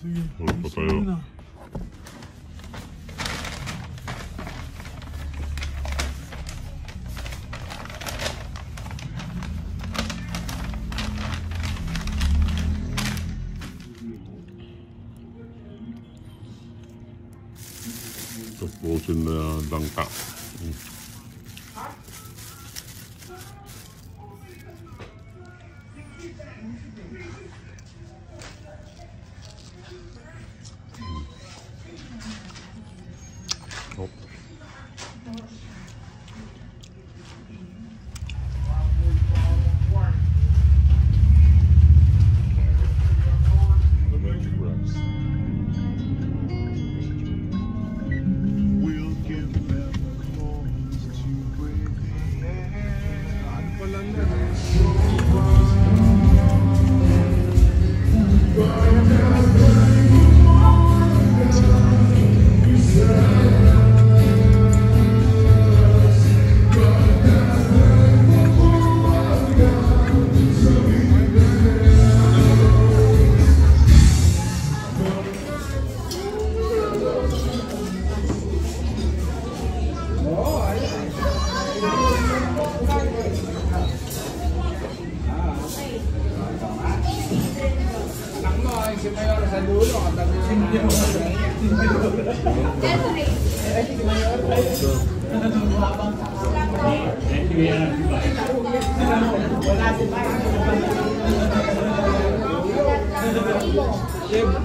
Sige. Wala pa tayo. Tapusin na langka.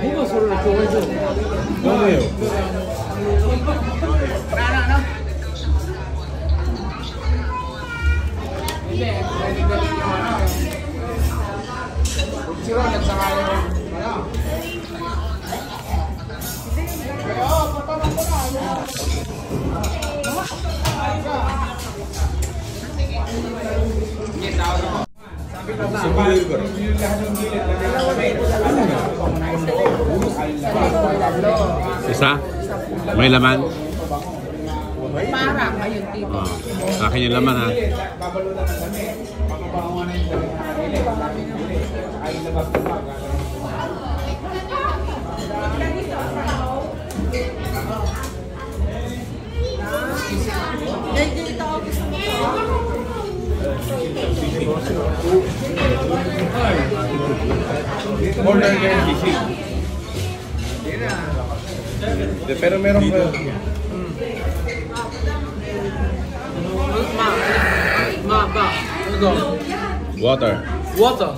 뭐가 소리를 좋아해줘? 뭐예요? Isa? May laman? Parang, ayun dito. Akin yung laman ha. Pero meron pa. Water. Water.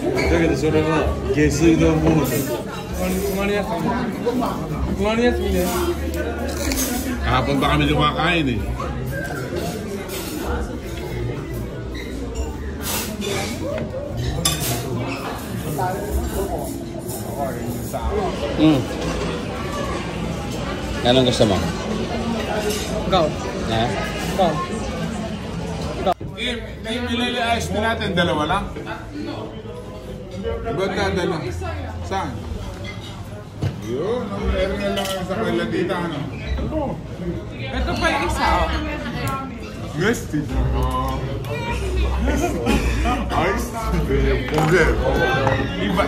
だけどそれは下水道モード。隣のやつ見ね。隣のやつ見ね。 Kahapon pa kami lumakain eh. Anong gusto mo? Ikaw. Ha? Ikaw. May nililayas na natin, dalawa lang? Ba't dadala? Saan? Yun, meron na lang sa kanila dito, ano? Ito pa yung isa, oh. Yes, tita. Ayos. Okay. Iba.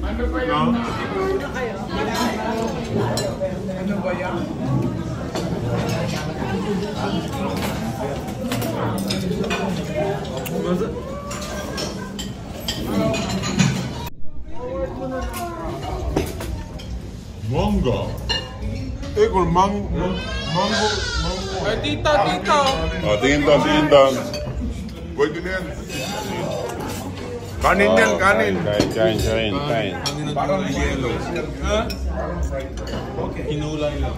Ano ba yan? Ano ba yan? Mangga. Kung mango. Ay, tita. Oh, tingin doon. Pwede na yan. Kanin yan, kanin. Kain. Parang yellow. Ha? Kinulay lang.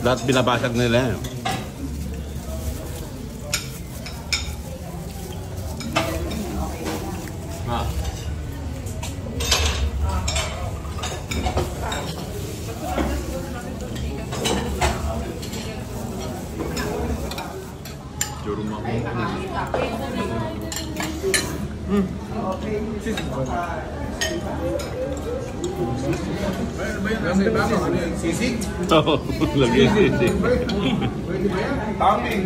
Lahat binabasag nila eh. Sisig? Oo, lagi sisig. Topping.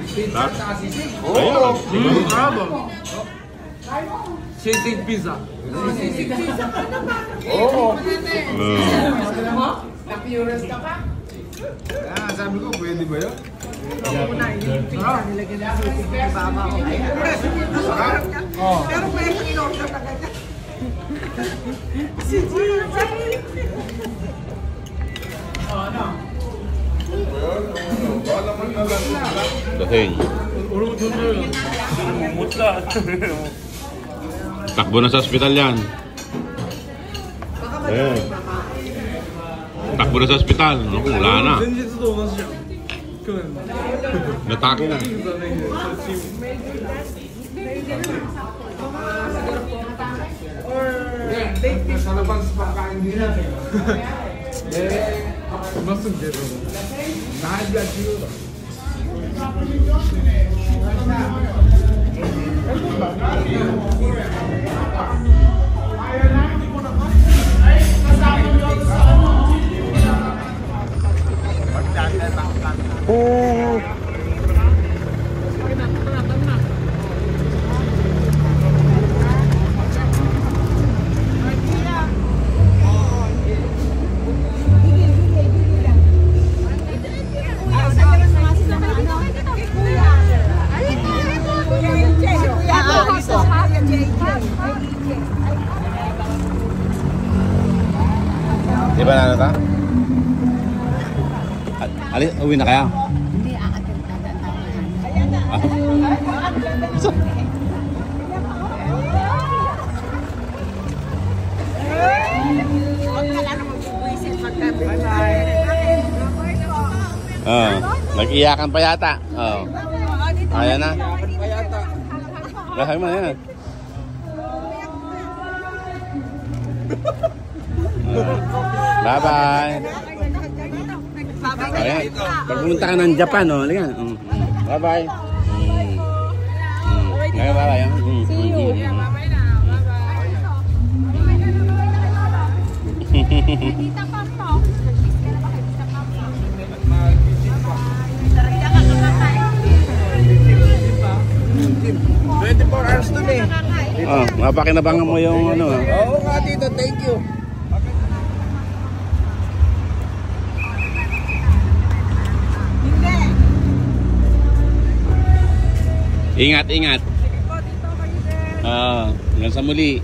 Ayun. Sisig pizza. Oo. Na-curious ka pa? Sabi ko, pwede ba yun? Pero may in-order na ganyan. Si Gigi. Lasing. Takbo na sa ospital yan. Ayun. Takbo na sa ospital. Naku, wala na. 前日と同じじゃん。去年の。 Natake na. Sa labas pagkain din natin. Masuk dia tu. Nahagad siguro. Di ba na ta? Alis, uwi na kaya? Hindi, aakyat na tayo. Huwag ka lang magbubuisin pagkabi. Oo. Nag-iyakan pa yata. Oo. Ayan na. Lahat mo na yan. Bye-bye. Ayan. Pag pumunta ka ng Japan, oh. Halika. Bye-bye. Bye-bye. See you. Bye-bye na. Dita pa po. 24 hours to me. Oh, mapakinabangan mo yung ano. Oo nga dito, thank you. Ingat, ingat. Hanggang sa muli.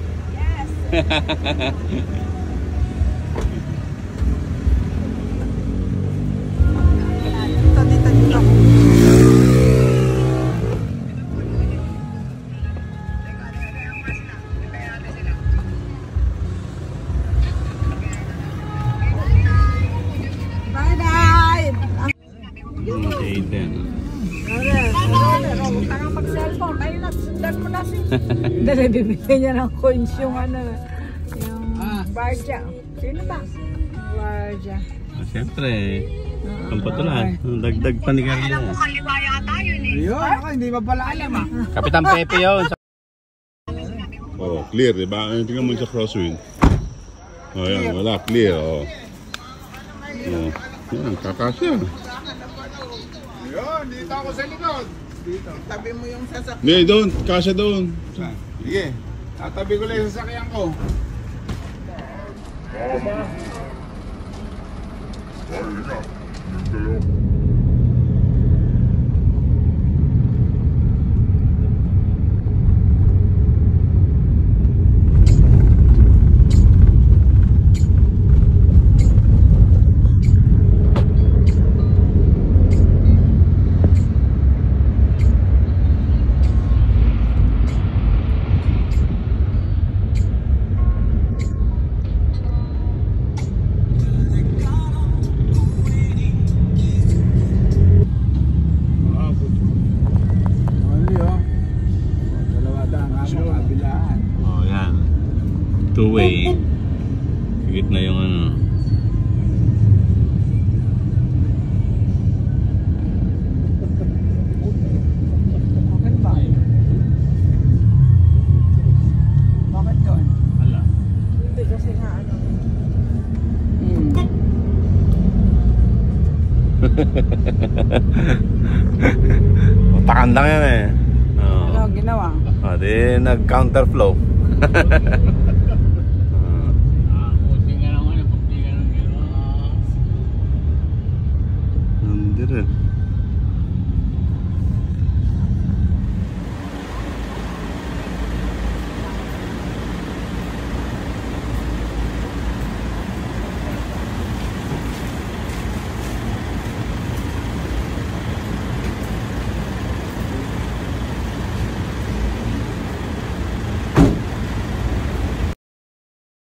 Bye-bye! Okay, then. Huwag ka nang mag-cellphone. Ayun na, sundan mo na si... Dali, bibigyan niya ng coins yung ano, yung Barja. Sino ba? Barja. Siyempre. Ang patulan. Dagdag panigarya. Kaliwaya tayo eh. Ayun, ako hindi pa pala alam ah. Kapitan Pepe yun. Oh, clear, di ba? Tingnan mo sa crosswind. Oh, yan. Wala. Clear, oh. Oh. Yan, kakasya. Yun, dito ako sa likod. Dito. Tabi mo yung sasakyan. Hindi, doon. Kasya doon. Sige. Tatabi ko lang yung sasakyan ko. Oh, yan. Two-way. Higit na yung ano. Bakit ba? Bakit doon? Hala. Hindi kasi nga ano. Takan lang yan eh. Ano ginawa? Di nag-counterflow. Hindi rin.